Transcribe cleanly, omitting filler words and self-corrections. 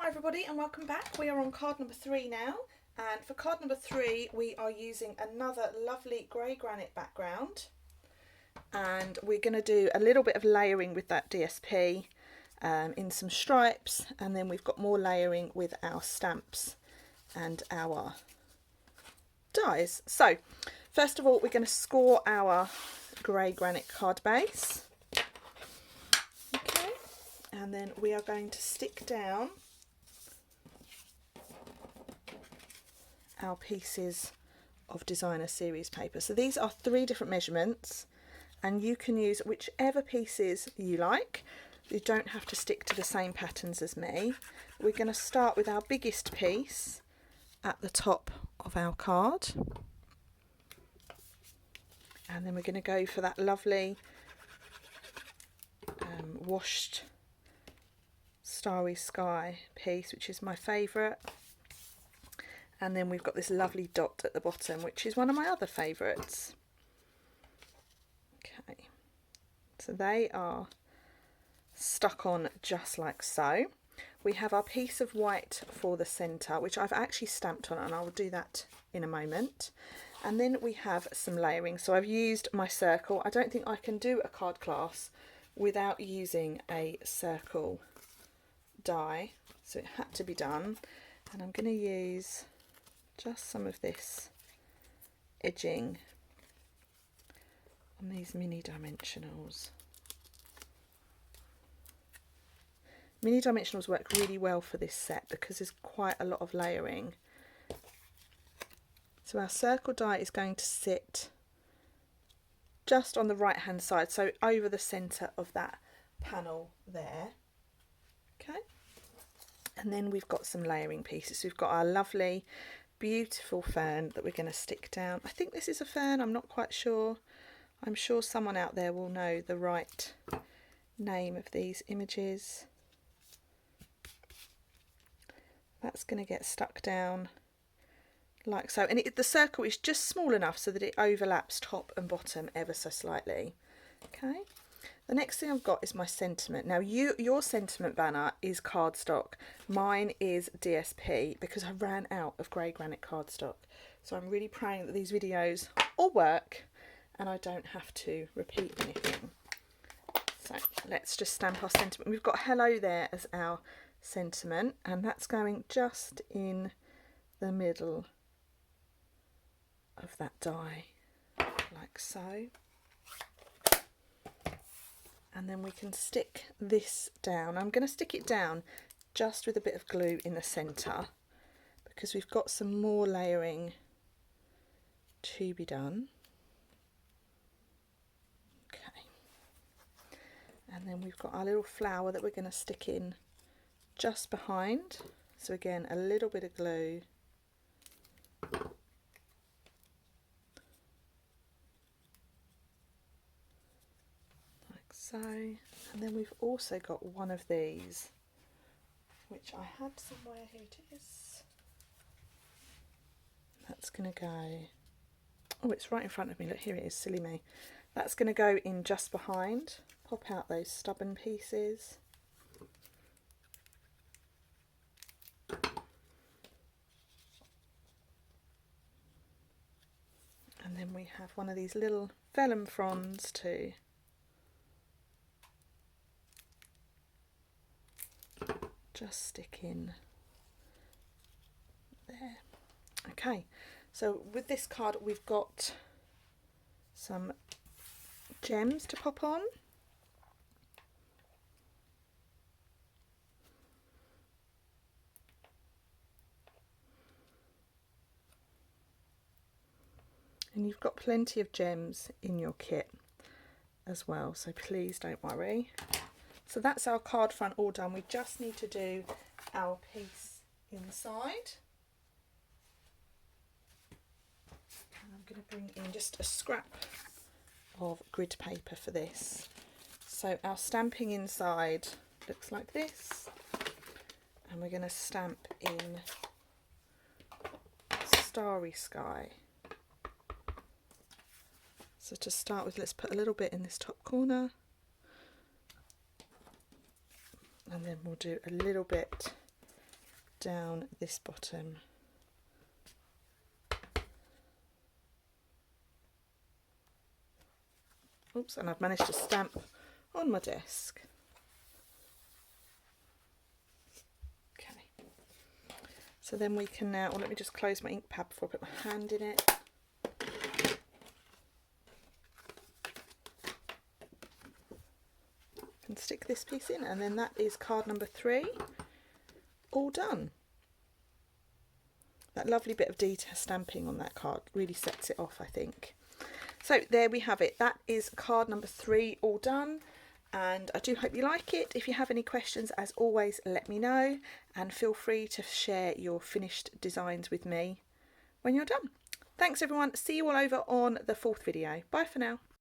Hi everybody and welcome back. We are on card number 3 now, and for card number 3 we are using another lovely grey granite background, and we're going to do a little bit of layering with that DSP in some stripes, and then we've got more layering with our stamps and our dies. So first of all we're going to score our grey granite card base, okay, and then we are going to stick down our pieces of designer series paper. So these are 3 different measurements and you can use whichever pieces you like. You don't have to stick to the same patterns as me. We're going to start with our biggest piece at the top of our card, and then we're going to go for that lovely washed starry sky piece, which is my favourite. And then we've got this lovely dot at the bottom, which is one of my other favourites. Okay, so they are stuck on just like so. We have our piece of white for the centre, which I've actually stamped on, and I'll do that in a moment. And then we have some layering. So I've used my circle. I don't think I can do a card class without using a circle die, so it had to be done. And I'm going to use just some of this edging on these mini dimensionals. Mini dimensionals work really well for this set because there's quite a lot of layering. So our circle die is going to sit just on the right hand side, so over the centre of that panel there. Okay, and then we've got some layering pieces. We've got our lovely beautiful fern that we're going to stick down. I think this is a fern, I'm not quite sure. I'm sure someone out there will know the right name of these images. That's going to get stuck down like so, and the circle is just small enough so that it overlaps top and bottom ever so slightly. Okay, the next thing I've got is my sentiment. Now your sentiment banner is cardstock, mine is DSP because I ran out of grey granite cardstock. So I'm really praying that these videos all work and I don't have to repeat anything. So let's just stamp our sentiment. We've got hello there as our sentiment, and that's going just in the middle of that die like so. And then we can stick this down. I'm going to stick it down just with a bit of glue in the centre because we've got some more layering to be done. Okay, and then we've got our little flower that we're going to stick in just behind. So again, a little bit of glue. So, and then we've also got one of these, which I had somewhere. Here it is. That's going to go, oh, it's right in front of me. Look, here it is, silly me. That's going to go in just behind. Pop out those stubborn pieces. And then we have one of these little vellum fronds too. Just stick in there. Okay, so with this card we've got some gems to pop on. And you've got plenty of gems in your kit as well, so please don't worry. So that's our card front all done. We just need to do our piece inside. And I'm going to bring in just a scrap of grid paper for this. So our stamping inside looks like this, and we're going to stamp in starry sky. So to start with, let's put a little bit in this top corner. And then we'll do a little bit down this bottom. Oops, and I've managed to stamp on my desk. Okay, so then we can now, well, let me just close my ink pad before I put my hand in it. And stick this piece in, and then that is card number 3 all done. That lovely bit of detail stamping on that card really sets it off, I think. So there we have it. That is card number 3 all done, and I do hope you like it. If you have any questions, as always, let me know, and feel free to share your finished designs with me when you're done. Thanks everyone. See you all over on the 4th video. Bye for now.